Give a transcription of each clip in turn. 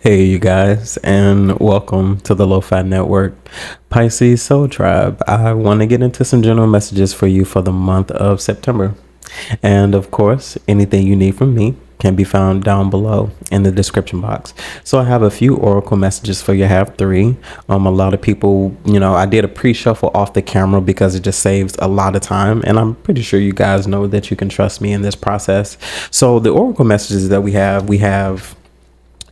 Hey, you guys, and welcome to the Lofi Network, Pisces Soul Tribe. I want to get into some general messages for you for the month of September. And of course, anything you need from me can be found down below in the description box. So I have a few oracle messages for you. I have three. A lot of people, I did a pre-shuffle off the camera because it just saves a lot of time. And I'm pretty sure you guys know that you can trust me in this process. So the oracle messages that we have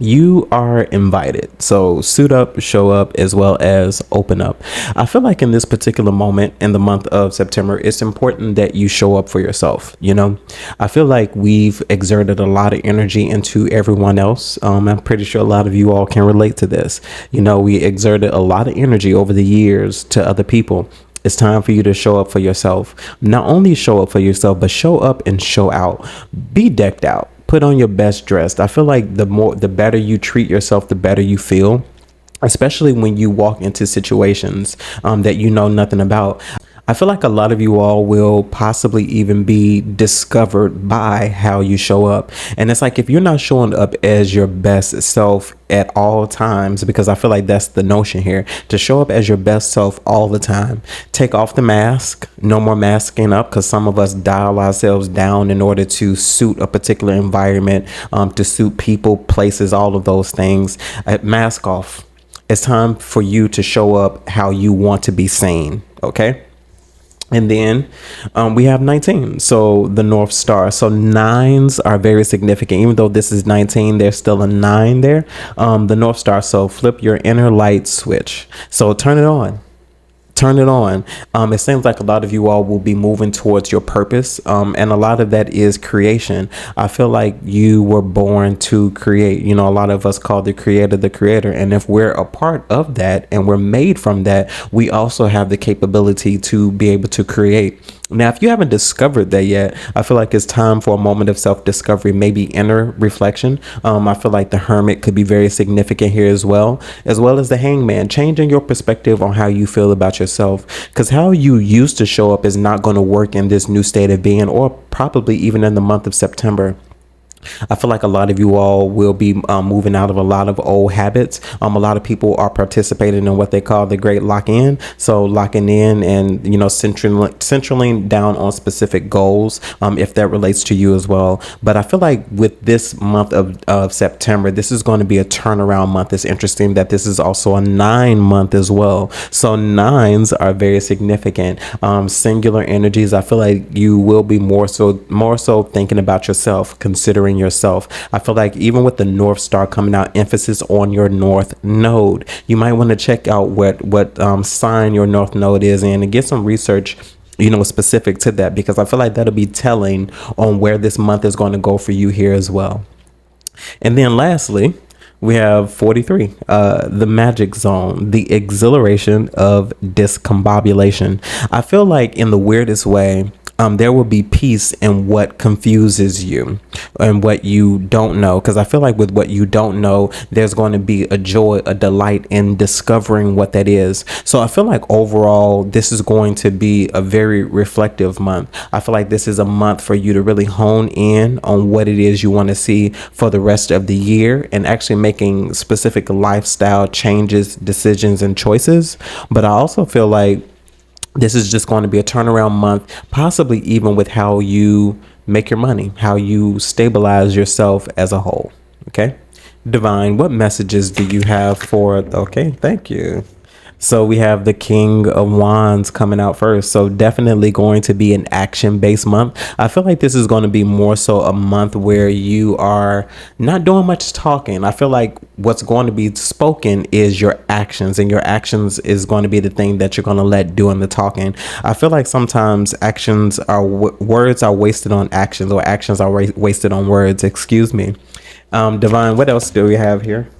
you are invited. So suit up, show up, as well as open up. I feel like in this particular moment in the month of September, it's important that you show up for yourself. I feel like we've exerted a lot of energy into everyone else. I'm pretty sure a lot of you all can relate to this. We exerted a lot of energy over the years to other people. It's time for you to show up for yourself. Not only show up for yourself, but show up and show out. Be decked out. Put on your best dress. I feel like the better you treat yourself, the better you feel, especially when you walk into situations that you know nothing about. I feel like a lot of you all will possibly even be discovered by how you show up. And it's like if you're not showing up as your best self at all times, because I feel like that's the notion here, to show up as your best self all the time. Take off the mask. No more masking up, because some of us dial ourselves down in order to suit a particular environment, to suit people, places, all of those things. Mask off. It's time for you to show up how you want to be seen. Okay. And then we have 19. So the North Star. So nines are very significant. Even though this is 19, there's still a 9 there. The North Star. So flip your inner light switch. So turn it on. Turn it on. It seems like a lot of you all will be moving towards your purpose. And a lot of that is creation. I feel like you were born to create. A lot of us call the creator. And if we're a part of that and we're made from that, we also have the capability to be able to create. Now, if you haven't discovered that yet, I feel like it's time for a moment of self-discovery, maybe inner reflection. I feel like the Hermit could be very significant here as well as the Hangman, changing your perspective on how you feel about yourself, because how you used to show up is not going to work in this new state of being, or probably even in the month of September. I feel like a lot of you all will be moving out of a lot of old habits. A lot of people are participating in what they call the great lock-in. So locking in and, centraling down on specific goals, if that relates to you as well. But I feel like with this month of September, this is going to be a turnaround month. It's interesting that this is also a 9 month as well. So nines are very significant. Singular energies. I feel like you will be more so thinking about yourself, considering yourself. I feel like even with the North Star coming out, emphasis on your North Node, you might want to check out what sign your North Node is in and get some research specific to that, because I feel like that'll be telling on where this month is going to go for you here as well. And then lastly, we have 43, the magic zone, the exhilaration of discombobulation. I feel like in the weirdest way, there will be peace in what confuses you and what you don't know. Because I feel like with what you don't know, there's going to be a joy, a delight in discovering what that is. So I feel like overall, this is going to be a very reflective month. I feel like this is a month for you to really hone in on what it is you want to see for the rest of the year, and actually making specific lifestyle changes, decisions, and choices. But I also feel like this is just going to be a turnaround month, possibly even with how you make your money, how you stabilize yourself as a whole. Okay. Divine, what messages do you have for? Okay. Thank you. So we have the King of Wands coming out first. So definitely going to be an action-based month. I feel like this is going to be more so a month where you are not doing much talking. I feel like what's going to be spoken is your actions, and your actions is going to be the thing that you're going to let doing the talking. I feel like sometimes words are wasted on actions, or actions are wasted on words. Excuse me. Divine, what else do we have here?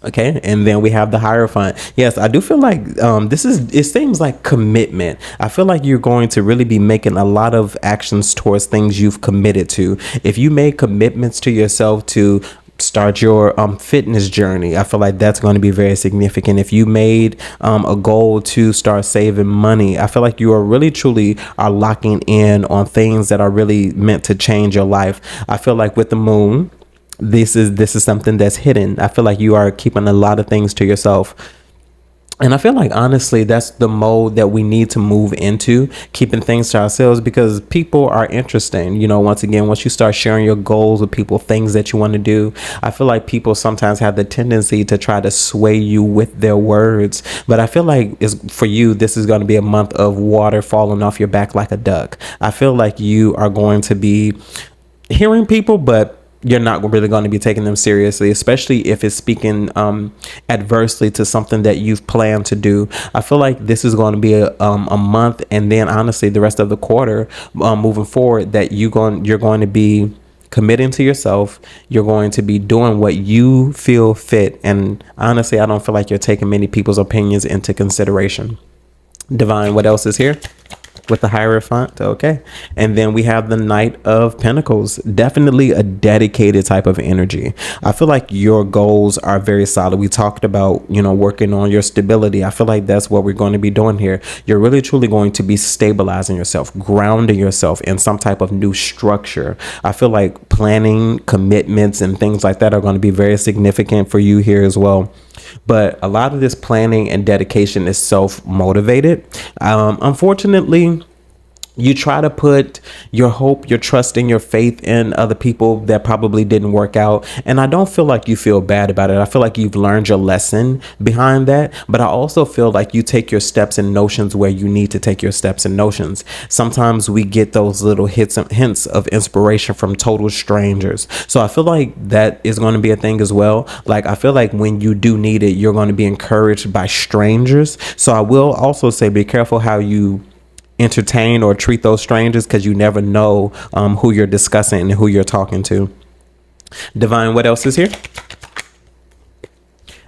Okay, and then we have the Hierophant. Yes, I do feel like it seems like commitment. I feel like you're going to really be making a lot of actions towards things you've committed to. If you made commitments to yourself to start your fitness journey, I feel like that's going to be very significant. If you made a goal to start saving money, I feel like you are really truly are locking in on things that are really meant to change your life. I feel like with the moon this is something that's hidden. I feel like you are keeping a lot of things to yourself. And I feel like, honestly, that's the mode that we need to move into, keeping things to ourselves, because people are interesting. Once again, once you start sharing your goals with people, things that you want to do, I feel like people sometimes have the tendency to try to sway you with their words. But I feel like for you, this is going to be a month of water falling off your back like a duck. I feel like you are going to be hearing people, but you're not really going to be taking them seriously, especially if it's speaking adversely to something that you've planned to do. I feel like this is going to be a month, and then honestly the rest of the quarter moving forward, that you're going to be committing to yourself. You're going to be doing what you feel fit, and honestly, I don't feel like you're taking many people's opinions into consideration. Divine, what else is here? With the Hierophant. Okay. And then we have the Knight of Pentacles. Definitely a dedicated type of energy. I feel like your goals are very solid. We talked about, working on your stability. I feel like that's what we're going to be doing here. You're really truly going to be stabilizing yourself, grounding yourself in some type of new structure. I feel like planning, commitments, and things like that are going to be very significant for you here as well. But a lot of this planning and dedication is self-motivated. Unfortunately, you try to put your hope, your trust, and your faith in other people that probably didn't work out. And I don't feel like you feel bad about it. I feel like you've learned your lesson behind that. But I also feel like you take your steps and notions where you need to take your steps and notions. Sometimes we get those little hints of inspiration from total strangers. So I feel like that is going to be a thing as well. Like, I feel like when you do need it, you're going to be encouraged by strangers. So I will also say, be careful how you entertain or treat those strangers, because you never know who you're discussing and who you're talking to. Divine, what else is here?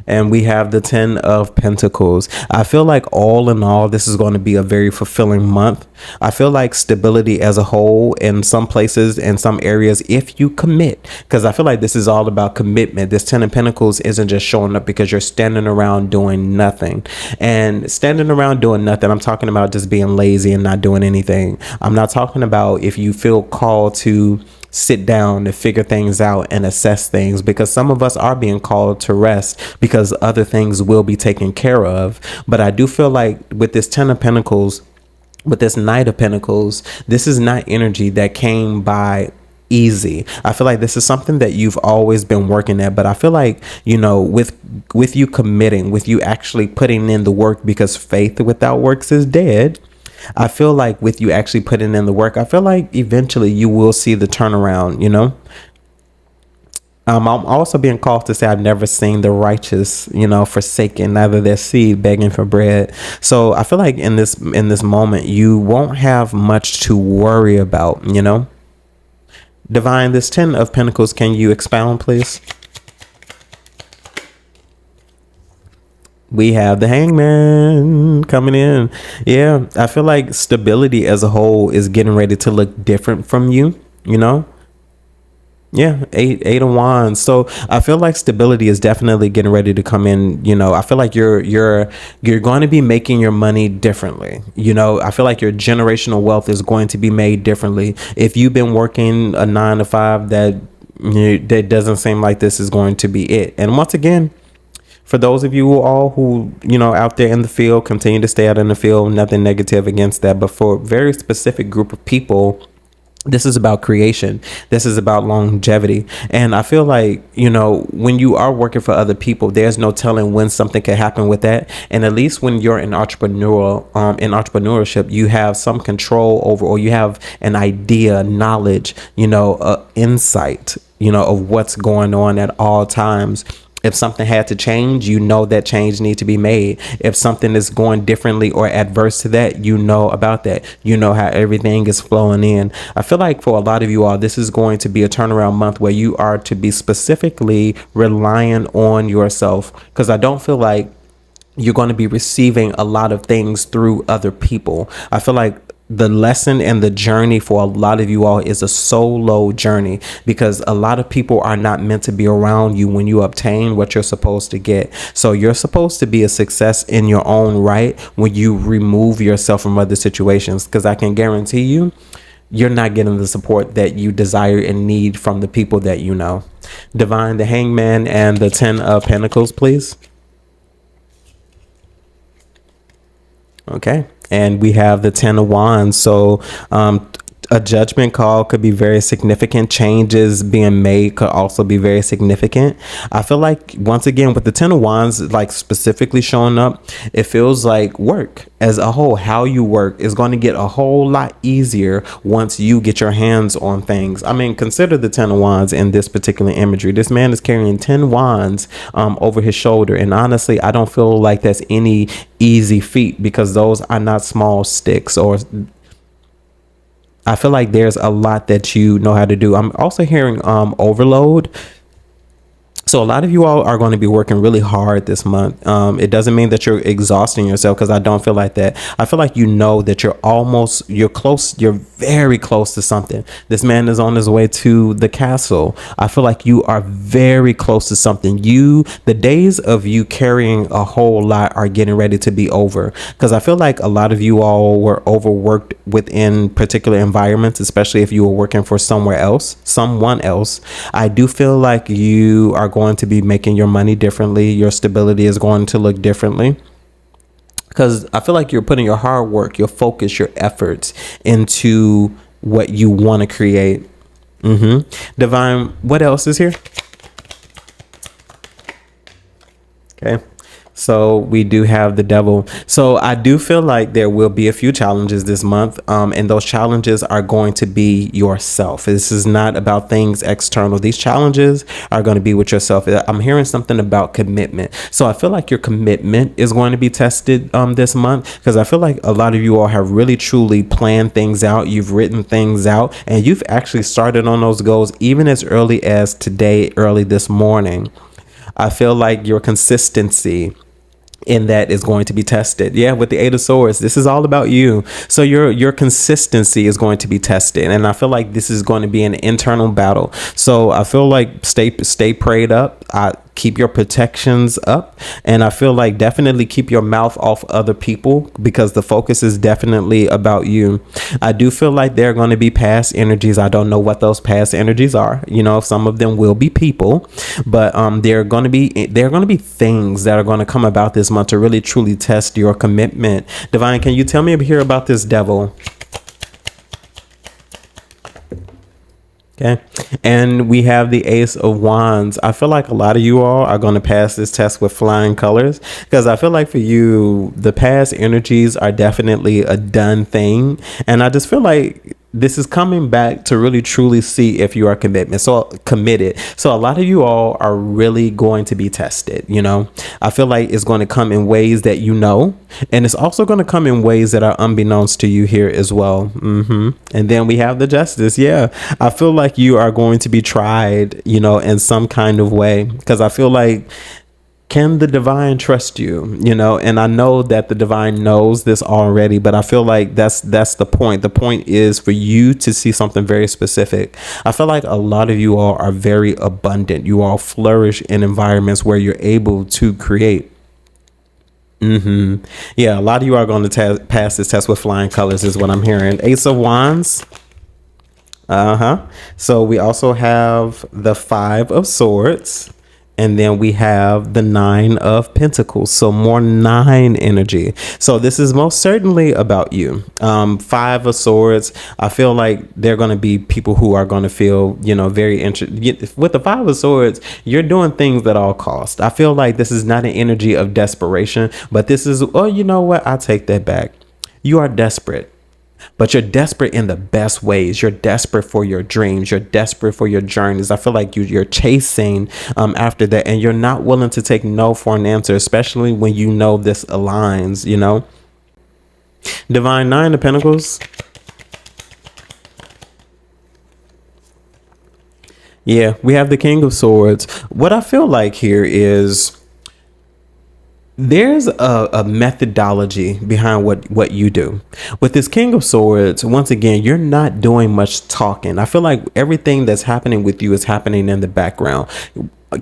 And we have the 10 of Pentacles. I feel like all in all, this is going to be a very fulfilling month. I feel like stability as a whole in some places and some areas, if you commit, because I feel like this is all about commitment. This 10 of Pentacles isn't just showing up because you're standing around doing nothing. And standing around doing nothing, I'm talking about just being lazy and not doing anything. I'm not talking about if you feel called to sit down to figure things out and assess things, because some of us are being called to rest because other things will be taken care of. But I do feel like with this 10 of Pentacles, with this Knight of Pentacles, this is not energy that came by easy. I feel like this is something that you've always been working at. But I feel like, with you committing, with you actually putting in the work, because faith without works is dead. I feel like with you actually putting in the work, I feel like eventually you will see the turnaround, I'm also being called to say I've never seen the righteous, forsaken, neither their seed begging for bread. So I feel like in this moment, you won't have much to worry about, Divine, this 10 of Pentacles, can you expound, please? We have the Hangman coming in. Yeah, I feel like stability as a whole is getting ready to look different from you, Yeah, eight of wands. So I feel like stability is definitely getting ready to come in. I feel like you're going to be making your money differently. I feel like your generational wealth is going to be made differently. If you've been working a 9 to 5, that doesn't seem like this is going to be it. And once again, for those of you who out there in the field, continue to stay out in the field. Nothing negative against that, but for a very specific group of people, this is about creation. This is about longevity. And I feel like, when you are working for other people, there's no telling when something can happen with that. And at least when you're in entrepreneurship, you have some control over, or you have an idea, knowledge, insight, of what's going on at all times. If something had to change, that change need to be made. If something is going differently or adverse to that, about that. How everything is flowing in. I feel like for a lot of you all, this is going to be a turnaround month where you are to be specifically relying on yourself, because I don't feel like you're going to be receiving a lot of things through other people. I feel like the lesson and the journey for a lot of you all is a solo journey, because a lot of people are not meant to be around you when you obtain what you're supposed to get. So you're supposed to be a success in your own right when you remove yourself from other situations, because I can guarantee you, you're not getting the support that you desire and need from the people that you know. Divine, the Hangman and the 10 of Pentacles, please. Okay. And we have the 10 of Wands. So a judgment call could be very significant. Changes being made could also be very significant. I feel like, once again, with the 10 of Wands, like specifically showing up, it feels like work as a whole, how you work is going to get a whole lot easier once you get your hands on things. I mean, consider the 10 of Wands in this particular imagery. This man is carrying 10 wands over his shoulder. And honestly, I don't feel like that's any easy feat, because those are not small sticks, or I feel like there's a lot that you know how to do. I'm also hearing overload. So a lot of you all are going to be working really hard this month. It doesn't mean that you're exhausting yourself, because I don't feel like that. I feel like you know that you're close, you're very close to something. This man is on his way to the castle. I feel like you are very close to something. The days of you carrying a whole lot are getting ready to be over, because I feel like a lot of you all were overworked within particular environments, especially if you were working for someone else. I do feel like you are going to be making your money differently. Your stability is going to look differently, because I feel like you're putting your hard work, your focus, your efforts into what you want to create. Divine, what else is here? Okay. So we do have the Devil. So I do feel like there will be a few challenges this month. And those challenges are going to be yourself. This is not about things external. These challenges are going to be with yourself. I'm hearing something about commitment. So I feel like your commitment is going to be tested this month, because I feel like a lot of you all have really truly planned things out. You've written things out, and you've actually started on those goals even as early as today, early this morning. I feel like your consistency in that is going to be tested. Yeah, with the 8 of Swords, this is all about you. So your consistency is going to be tested, and I feel like this is going to be an internal battle. So I feel like stay prayed up. Keep your protections up, and I feel like definitely keep your mouth off other people, because the focus is definitely about you. I do feel like there are going to be past energies. I don't know what those past energies are. You know, some of them will be people, but there are going to be things that are going to come about this month to really truly test your commitment. Divine, can you tell me here about this Devil? Okay. And we have the Ace of Wands. I feel like a lot of you all are going to pass this test with flying colors, because I feel like for you, the past energies are definitely a done thing. And I just feel like this is coming back to really truly see if you are committed. So a lot of you all are really going to be tested. You know, I feel like it's going to come in ways that you know, and it's also going to come in ways that are unbeknownst to you here as well. And then we have the Justice. Yeah, I feel like you are going to be tried, you know, in some kind of way, because I feel like, can the Divine trust you? You know, and I know that the Divine knows this already, but I feel like that's the point. The point is for you to see something very specific. I feel like a lot of you all are very abundant. You all flourish in environments where you're able to create. Yeah, a lot of you are going to pass this test with flying colors is what I'm hearing. Ace of Wands. So we also have the 5 of Swords. And then we have the 9 of Pentacles. So more 9 energy. So this is most certainly about you. 5 of Swords. I feel like they're going to be people who are going to feel, you know, very interested. With the 5 of Swords, you're doing things at all costs. I feel like this is not an energy of desperation, but this is, oh, you know what? I take that back. You are desperate. But you're desperate in the best ways. You're desperate for your dreams. You're desperate for your journeys. I feel like you're chasing after that, and you're not willing to take no for an answer, especially when you know this aligns, you know. Divine, 9 of Pentacles. Yeah, we have the King of Swords. What I feel like here is there's a methodology behind what you do. With this King of Swords, once again, you're not doing much talking. I feel like everything that's happening with you is happening in the background.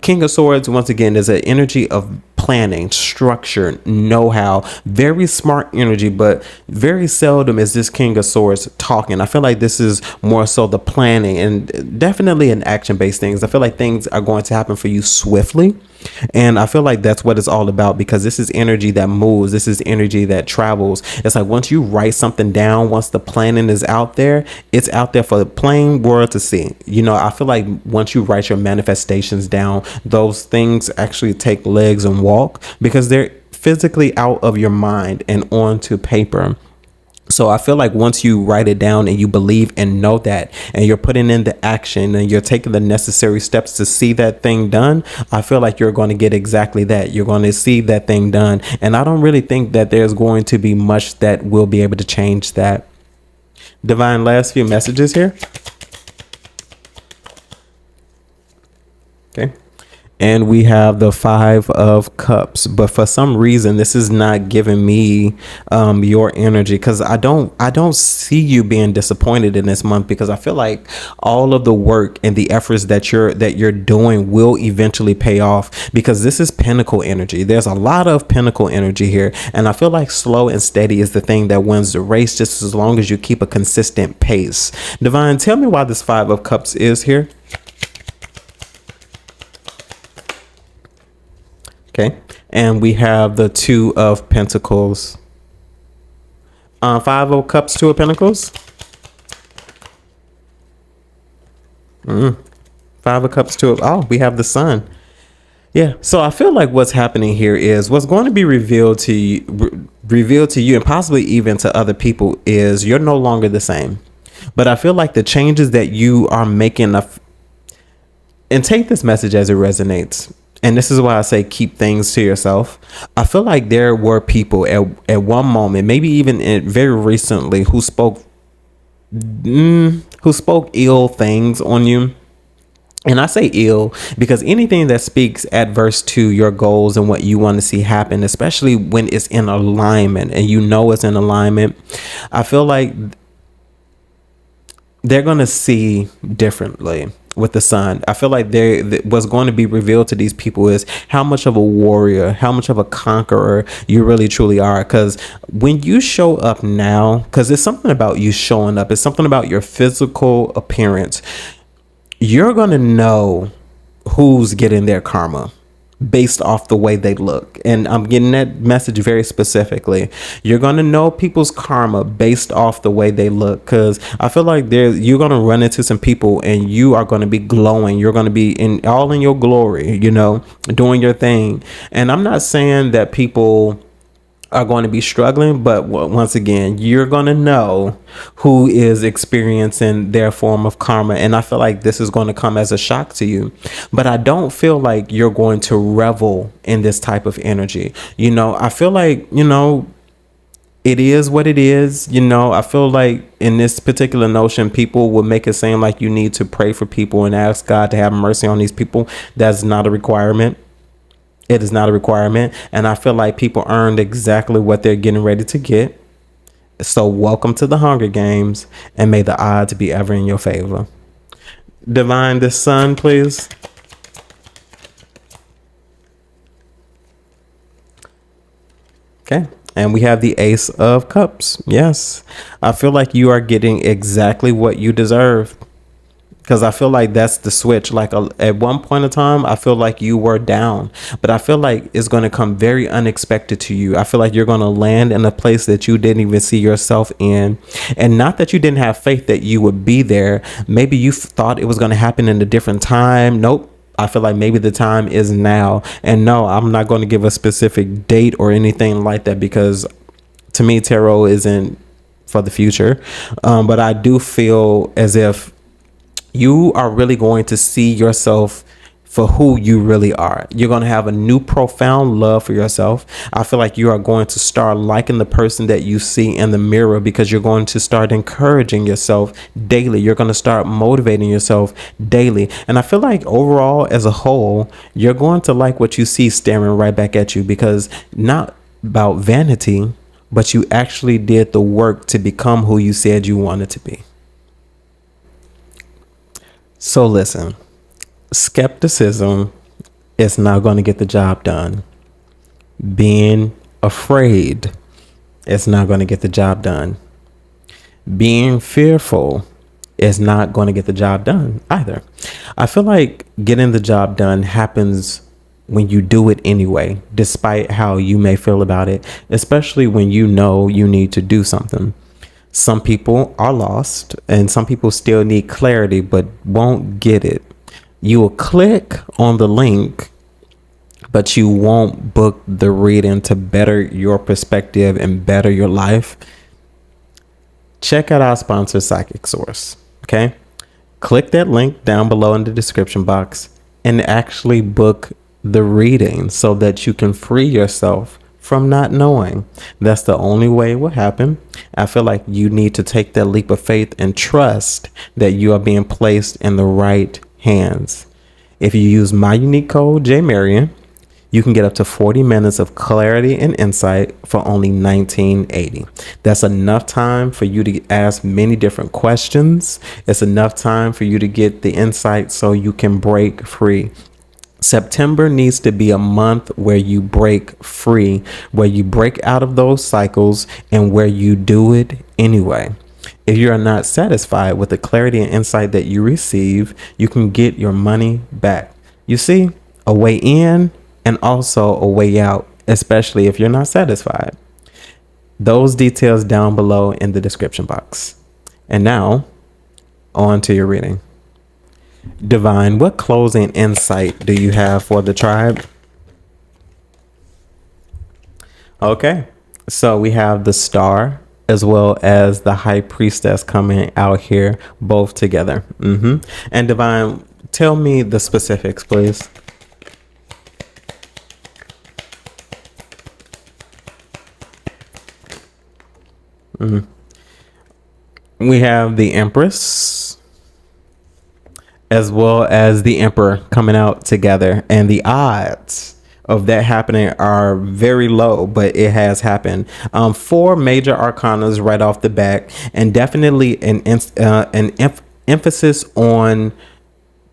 King of Swords, once again, is an energy of planning, structure, know-how, very smart energy, but very seldom is this King of Swords talking. I feel like this is more so the planning and definitely an action-based things. I feel like things are going to happen for you swiftly. And I feel like that's what it's all about, because this is energy that moves. This is energy that travels. It's like once you write something down, once the planning is out there, it's out there for the plain world to see. You know, I feel like once you write your manifestations down, those things actually take legs and walk, because they're physically out of your mind and onto paper. So I feel like once you write it down and you believe and know that, and you're putting in the action and you're taking the necessary steps to see that thing done, I feel like you're going to get exactly that. You're going to see that thing done. And I don't really think that there's going to be much that will be able to change that. Divine, last few messages here. Okay. And we have the 5 of Cups, but for some reason this is not giving me your energy, because I don't see you being disappointed in this month, because I feel like all of the work and the efforts that you're doing will eventually pay off, because this is Pentacle energy. There's a lot of Pentacle energy here, and I feel like slow and steady is the thing that wins the race, just as long as you keep a consistent pace. Divine, tell me why this 5 of Cups is here. Okay, and we have the 2 of Pentacles. 5 of Cups, 2 of Pentacles. 5 of Cups, 2 of, oh, we have the Sun. Yeah, so I feel like what's happening here is what's going to be revealed to you, and possibly even to other people, is you're no longer the same. But I feel like the changes that you are making, and take this message as it resonates, and this is why I say keep things to yourself. I feel like there were people at one moment, maybe even very recently, who spoke ill things on you. And I say ill because anything that speaks adverse to your goals and what you want to see happen, especially when it's in alignment and you know it's in alignment, I feel like they're going to see differently with the Sun. I feel like what's going to be revealed to these people is how much of a warrior, how much of a conqueror you really truly are. Because when you show up now, because it's something about you showing up, it's something about your physical appearance, you're going to know who's getting their karma based off the way they look. And I'm getting that message very specifically. You're going to know people's karma based off the way they look, because I feel like you're going to run into some people and you are going to be glowing. You're going to be all in your glory, doing your thing. And I'm not saying that people are going to be struggling, but once again, you're going to know who is experiencing their form of karma. And I feel like this is going to come as a shock to you, but I don't feel like you're going to revel in this type of energy. I feel like, it is what it is. I feel like in this particular notion, people will make it seem like you need to pray for people and ask God to have mercy on these people. That's not a requirement. It is not a requirement. And I feel like people earned exactly what they're getting ready to get. So welcome to the Hunger Games, and may the odds be ever in your favor. Divine, the Sun, please. Okay. And we have the Ace of Cups. Yes. I feel like you are getting exactly what you deserve. Because I feel like that's the switch. Like at one point in time, I feel like you were down, but I feel like it's going to come very unexpected to you. I feel like you're going to land in a place that you didn't even see yourself in. And not that you didn't have faith that you would be there. Maybe you thought it was going to happen in a different time. Nope. I feel like maybe the time is now. And no, I'm not going to give a specific date or anything like that, because to me, tarot isn't for the future. But I do feel as if you are really going to see yourself for who you really are. You're going to have a new profound love for yourself. I feel like you are going to start liking the person that you see in the mirror, because you're going to start encouraging yourself daily. You're going to start motivating yourself daily. And I feel like overall, as a whole, you're going to like what you see staring right back at you, because not about vanity, but you actually did the work to become who you said you wanted to be. So listen, skepticism is not going to get the job done. Being afraid is not going to get the job done. Being fearful is not going to get the job done either. I feel like getting the job done happens when you do it anyway, despite how you may feel about it, especially when you know you need to do something. Some people are lost and some people still need clarity but won't get it. You will click on the link, but you won't book the reading to better your perspective and better your life. Check out our sponsor, Psychic Source. Okay, click that link down below in the description box and actually book the reading so that you can free yourself from not knowing. That's the only way it will happen. I feel like you need to take that leap of faith and trust that you are being placed in the right hands. If you use my unique code, JMarion, you can get up to 40 minutes of clarity and insight for only $19.80. That's enough time for you to ask many different questions. It's enough time for you to get the insight so you can break free. September needs to be a month where you break free, where you break out of those cycles and where you do it anyway. If you are not satisfied with the clarity and insight that you receive, you can get your money back. You see, a way in and also a way out, especially if you're not satisfied. Those details down below in the description box. And now, on to your reading. Divine, what closing insight do you have for the tribe? Okay, so we have the Star as well as the High Priestess coming out here both together. And Divine, tell me the specifics, please. We have the Empress as well as the Emperor coming out together, and the odds of that happening are very low, but it has happened. Four major arcanas right off the back, and definitely an emphasis on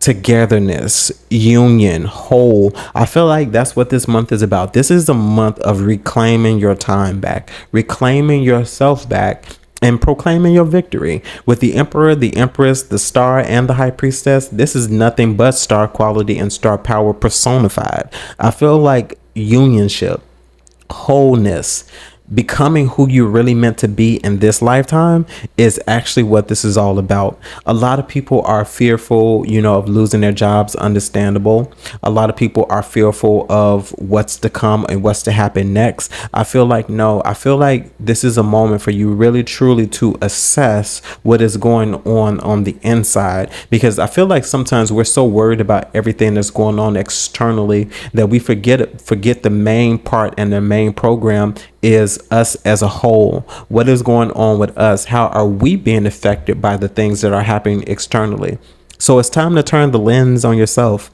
togetherness, union, whole. I feel like that's what this month is about. This is a month of reclaiming your time back, reclaiming yourself back, and proclaiming your victory. With the Emperor, the Empress, the Star, and the High Priestess, this is nothing but star quality and star power personified. I feel like unionship, wholeness, becoming who you're really meant to be in this lifetime is actually what this is all about. A lot of people are fearful, of losing their jobs. Understandable. A lot of people are fearful of what's to come and what's to happen next. I feel like this is a moment for you really truly to assess what is going on the inside, because I feel like sometimes we're so worried about everything that's going on externally that we forget the main part, and the main program is us as a whole. What is going on with us? How are we being affected by the things that are happening externally? So it's time to turn the lens on yourself.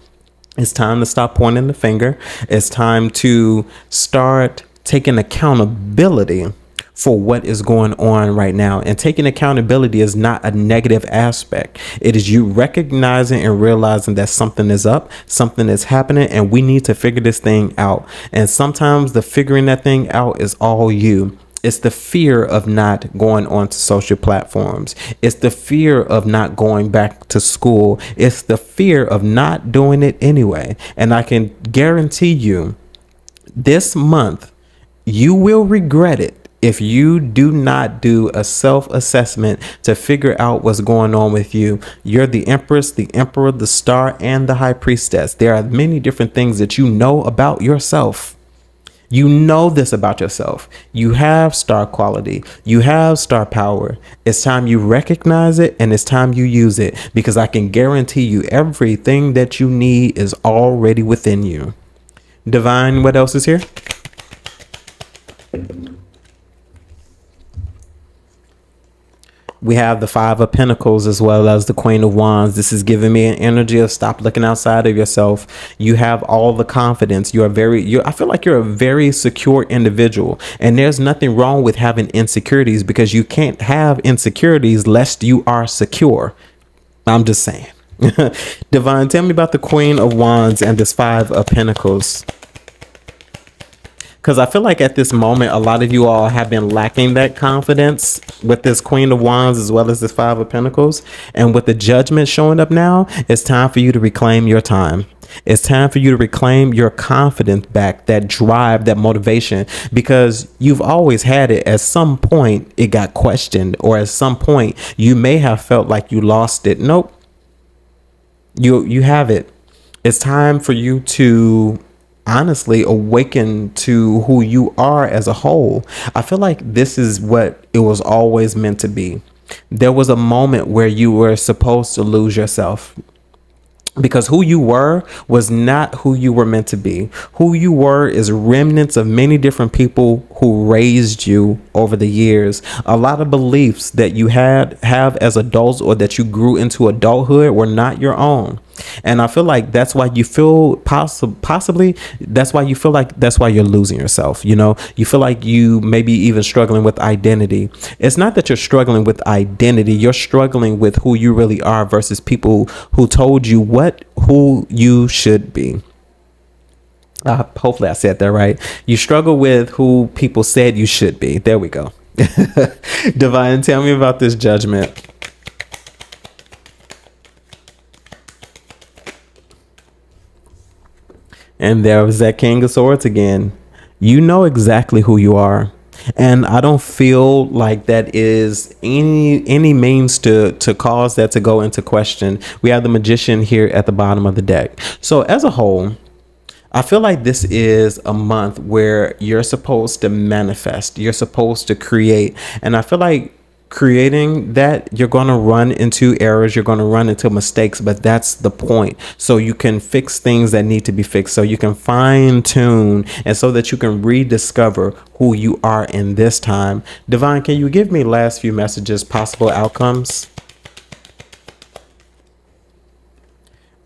It's time to stop pointing the finger. It's time to start taking accountability for what is going on right now. And taking accountability is not a negative aspect. It is you recognizing and realizing that something is up, something is happening, and we need to figure this thing out. And sometimes the figuring that thing out is all you. It's the fear of not going onto social platforms. It's the fear of not going back to school. It's the fear of not doing it anyway. And I can guarantee you this month, you will regret it if you do not do a self-assessment to figure out what's going on with you. You're the Empress, the Emperor, the Star, and the High Priestess. There are many different things that you know about yourself. You know this about yourself. You have star quality. You have star power. It's time you recognize it, and it's time you use it, because I can guarantee you everything that you need is already within you. Divine, what else is here? We have the Five of Pentacles as well as the Queen of Wands. This is giving me an energy of stop looking outside of yourself. You have all the confidence. I feel like you're a very secure individual, and there's nothing wrong with having insecurities, because you can't have insecurities lest you are secure. I'm just saying. Divine, tell me about the Queen of Wands and this Five of Pentacles. Because I feel like at this moment, a lot of you all have been lacking that confidence with this Queen of Wands as well as this Five of Pentacles. And with the Judgment showing up now, it's time for you to reclaim your time. It's time for you to reclaim your confidence back, that drive, that motivation, because you've always had it. At some point, it got questioned, or at some point, you may have felt like you lost it. Nope. You have it. It's time for you to honestly awaken to who you are as a whole. I feel like this is what it was always meant to be. There was a moment where you were supposed to lose yourself, because who you were was not who you were meant to be. Who you were is remnants of many different people who raised you over the years. A lot of beliefs that you have as adults, or that you grew into adulthood, were not your own. And I feel like that's why you feel possibly that's why you feel like that's why you're losing yourself. You feel like you maybe even struggling with identity. It's not that you're struggling with identity. You're struggling with who you really are versus people who told you who you should be. Hopefully I said that right. You struggle with who people said you should be. There we go. Divine, tell me about this Judgment. And there was that King of Swords again. You know exactly who you are. And I don't feel like that is any means to cause that to go into question. We have the Magician here at the bottom of the deck. So as a whole, I feel like this is a month where you're supposed to manifest. You're supposed to create. And I feel like creating that, you're going to run into errors, you're going to run into mistakes, but that's the point. So you can fix things that need to be fixed, so you can fine tune, and so that you can rediscover who you are in this time. Divine, can you give me last few messages, possible outcomes?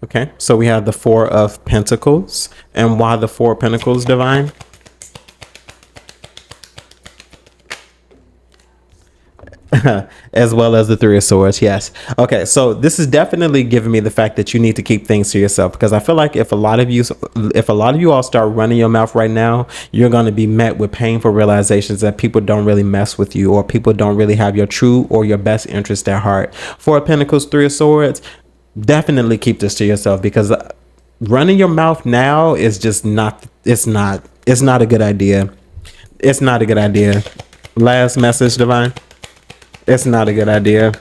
Okay, so we have the Four of Pentacles. And why the Four of Pentacles, Divine? As well as the Three of Swords. Yes. Okay, so this is definitely giving me the fact that you need to keep things to yourself, because I feel like if a lot of you all start running your mouth right now, you're going to be met with painful realizations that people don't really mess with you, or people don't really have your true or your best interest at heart. Four of Pentacles, Three of Swords. Definitely keep this to yourself, because running your mouth now is just not a good idea. It's not a good idea. Last message, Divine. It's not a good idea.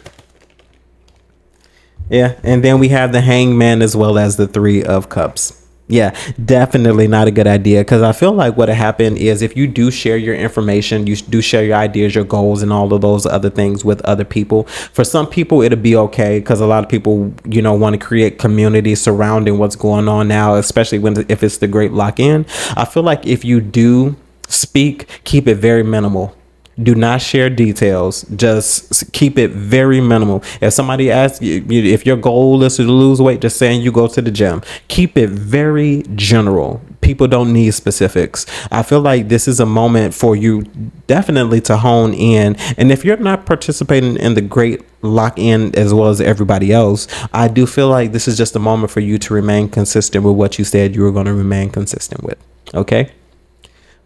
Yeah, and then we have the Hangman as well as the Three of Cups. Yeah, definitely not a good idea, because I feel like what'll happen is, if you do share your information, you do share your ideas, your goals, and all of those other things with other people. For some people, it'll be okay, because a lot of people, want to create community surrounding what's going on now, especially if it's the Great Lock-In. I feel like if you do speak, keep it very minimal. Do not share details. Just keep it very minimal. If somebody asks you if your goal is to lose weight, just saying you go to the gym. Keep it very general. People don't need specifics. I feel like this is a moment for you definitely to hone in. And if you're not participating in the Great Lock-In as well as everybody else, I do feel like this is just a moment for you to remain consistent with what you said you were going to remain consistent with. Okay?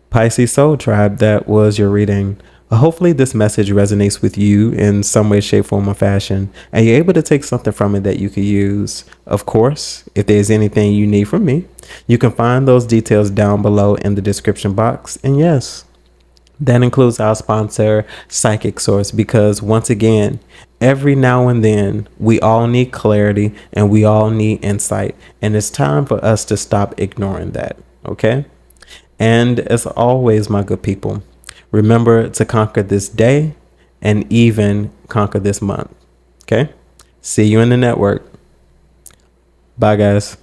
Pisces Soul Tribe, that was your reading. Hopefully this message resonates with you in some way, shape, form, or fashion, and you're able to take something from it that you could use. Of course, if there's anything you need from me, you can find those details down below in the description box. And yes, that includes our sponsor, Psychic Source, because once again, every now and then, we all need clarity and we all need insight. And it's time for us to stop ignoring that, okay? And as always, my good people, remember to conquer this day and even conquer this month. Okay? See you in the network. Bye, guys.